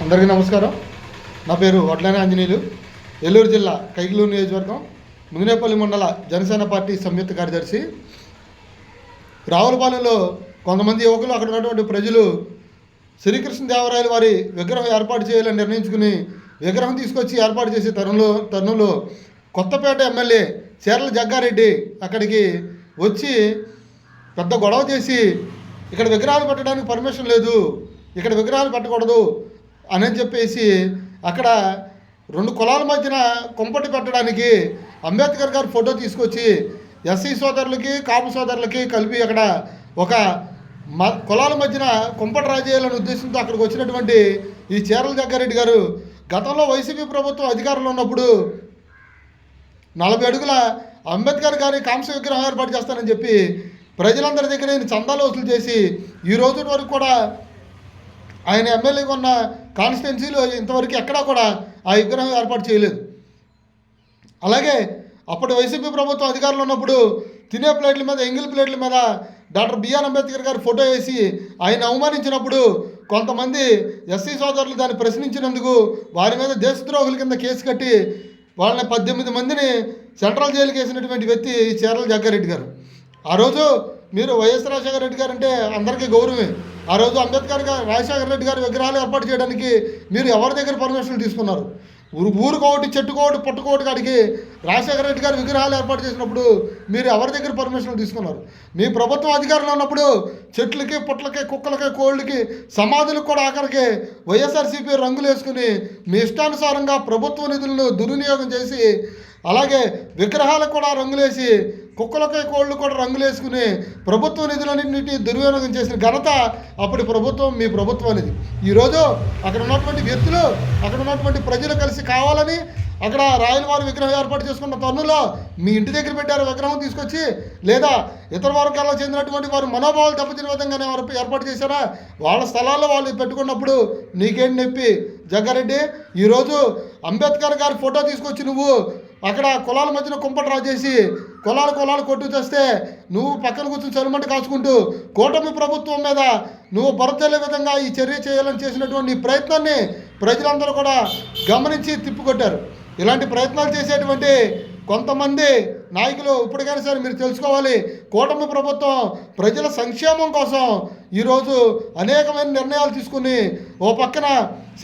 అందరికీ నమస్కారం. నా పేరు వడ్లాని ఆంజనేయులు. ఏలూరు జిల్లా కైగిలూరు నియోజకవర్గం ముదినేపల్లి మండల జనసేన పార్టీ సంయుక్త కార్యదర్శి. రావులపాలెంలో కొంతమంది యువకులు అక్కడ ఉన్నటువంటి ప్రజలు శ్రీకృష్ణదేవరాయల వారి విగ్రహం ఏర్పాటు చేయాలని నిర్ణయించుకుని విగ్రహం తీసుకొచ్చి ఏర్పాటు చేసే తరుణంలో కొత్తపేట ఎమ్మెల్యే చీర్ల జగ్గారెడ్డి అక్కడికి వచ్చి పెద్ద గొడవ చేసి ఇక్కడ విగ్రహాలు పెట్టడానికి పర్మిషన్ లేదు, ఇక్కడ విగ్రహాలు పెట్టకూడదు అని చెప్పేసి అక్కడ రెండు కులాల మధ్యన కుంపటి పెట్టడానికి అంబేద్కర్ గారి ఫోటో తీసుకొచ్చి ఎస్సీ సోదరులకి కాపు సోదరులకి కలిపి అక్కడ ఒక కులాల మధ్యన కుంపటి రాజేయాలనే ఉద్దేశంతో అక్కడికి వచ్చినటువంటి ఈ చీర్ల జగ్గారెడ్డి గారు గతంలో వైసీపీ ప్రభుత్వం అధికారంలో ఉన్నప్పుడు 40 అడుగుల అంబేద్కర్ గారి కాంస్య విగ్రహం ఏర్పాటు చేస్తానని చెప్పి ప్రజలందరి దగ్గర చందాలు వసూలు చేసి ఈ రోజు వరకు కూడా ఆయన ఎమ్మెల్యేగా ఉన్న కాన్స్టిట్యున్సీలో ఇంతవరకు ఎక్కడా కూడా ఆ విగ్రహం ఏర్పాటు చేయలేదు. అలాగే అప్పటి వైసీపీ ప్రభుత్వం అధికారంలో ఉన్నప్పుడు తినే ప్లేట్ల మీద ఎంగిల్ ప్లేట్ల మీద డాక్టర్ బిఆర్ అంబేద్కర్ గారి ఫోటో వేసి ఆయన అవమానించినప్పుడు కొంతమంది ఎస్సీ సోదరులు దాన్ని ప్రశ్నించినందుకు వారి మీద దేశద్రోహుల కింద కేసు కట్టి వాళ్ళని 18 మందిని సెంట్రల్ జైలుకి వేసినటువంటి వ్యక్తి చీర్ల జగ్గారెడ్డి గారు. ఆ రోజు మీరు వైఎస్ రాజశేఖర రెడ్డి గారు అంటే అందరికీ గౌరవమే. ఆ రోజు అంబేద్కర్ గారు రాజశేఖర రెడ్డి గారి విగ్రహాలు ఏర్పాటు చేయడానికి మీరు ఎవరి దగ్గర పర్మిషన్లు తీసుకున్నారు? ఊరుకోటి చెట్టుకోటి పుట్టుకోటి కాడికి రాజశేఖర రెడ్డి గారి విగ్రహాలు ఏర్పాటు చేసినప్పుడు మీరు ఎవరి దగ్గర పర్మిషన్లు తీసుకున్నారు? మీ ప్రభుత్వం అధికారంలో ఉన్నప్పుడు చెట్లకి పుట్లకి కుక్కలకి కోళ్ళకి సమాధులకు కూడా ఆఖరికి వైఎస్ఆర్సీపీ రంగులు వేసుకుని మీ ఇష్టానుసారంగా ప్రభుత్వ నిధులను దుర్వినియోగం చేసి అలాగే విగ్రహాలకు కూడా రంగులేసి కుక్కలకి కోళ్ళు కూడా రంగులు వేసుకుని ప్రభుత్వ నిధులన్నింటినీ దుర్వినియోగం చేసిన ఘనత అప్పటి ప్రభుత్వం మీ ప్రభుత్వం అనేది. ఈరోజు అక్కడ ఉన్నటువంటి వ్యక్తులు అక్కడ ఉన్నటువంటి ప్రజలు కలిసి కావాలని అక్కడ రాయలవారి విగ్రహం ఏర్పాటు చేసుకున్న తరుణంలో మీ ఇంటి దగ్గర పెట్టారు విగ్రహం తీసుకొచ్చి, లేదా ఇతర వర్గాలకు చెందినటువంటి వారు మనోభావాలు దెబ్బతిన విధంగానే వారు ఏర్పాటు చేశారా? వాళ్ళ స్థలాల్లో వాళ్ళు పెట్టుకున్నప్పుడు నీకేంటి నొప్పి జగ్గారెడ్డి? ఈరోజు అంబేద్కర్ గారి ఫోటో తీసుకొచ్చి నువ్వు అక్కడ కులాల మధ్యన కుంపటి రాజేసి కులాలు కొట్టు తెస్తే నువ్వు పక్కన కూర్చొని చలిమంట కాచుకుంటూ కూటమి ప్రభుత్వం మీద నువ్వు బరతెల్లే విధంగా ఈ చర్య చేయాలని చేసినటువంటి ప్రయత్నాన్ని ప్రజలందరూ కూడా గమనించి తిప్పికొట్టారు. ఇలాంటి ప్రయత్నాలు చేసేటువంటి కొంతమంది నాయకులు ఇప్పటికైనా సరే మీరు తెలుసుకోవాలి. కూటమి ప్రభుత్వం ప్రజల సంక్షేమం కోసం ఈరోజు అనేకమైన నిర్ణయాలు తీసుకుని ఓ పక్కన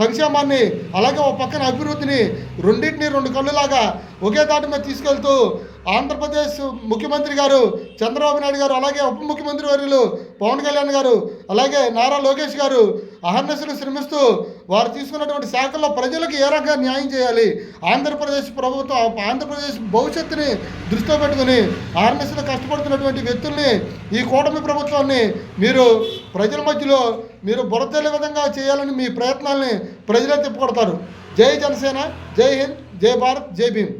సంక్షేమాన్ని అలాగే ఓ పక్కన అభివృద్ధిని రెండింటిని రెండు కళ్ళులాగా ఒకే దాటి మీద తీసుకెళ్తూ ఆంధ్రప్రదేశ్ ముఖ్యమంత్రి గారు చంద్రబాబు నాయుడు గారు అలాగే ఉప ముఖ్యమంత్రి వర్యులు పవన్ కళ్యాణ్ గారు అలాగే నారా లోకేష్ గారు అహర్నిశలు శ్రమిస్తూ వారు తీసుకున్నటువంటి శాఖల్లో ప్రజలకు ఏ రకంగా న్యాయం చేయాలి, ఆంధ్రప్రదేశ్ ప్రభుత్వం ఆంధ్రప్రదేశ్ భవిష్యత్తుని దృష్టిలో పెట్టుకుని అహర్నిశలు కష్టపడుతున్నటువంటి వ్యక్తుల్ని ఈ కూటమి ప్రభుత్వాన్ని మీరు ప్రజల మధ్యలో మీరు బురదెల్లే విధంగా చేయాలని మీ ప్రయత్నాల్ని ప్రజలే తిప్పుకొడతారు. జై జనసేన, జై హింద్, జై భారత్, జై భీమ్.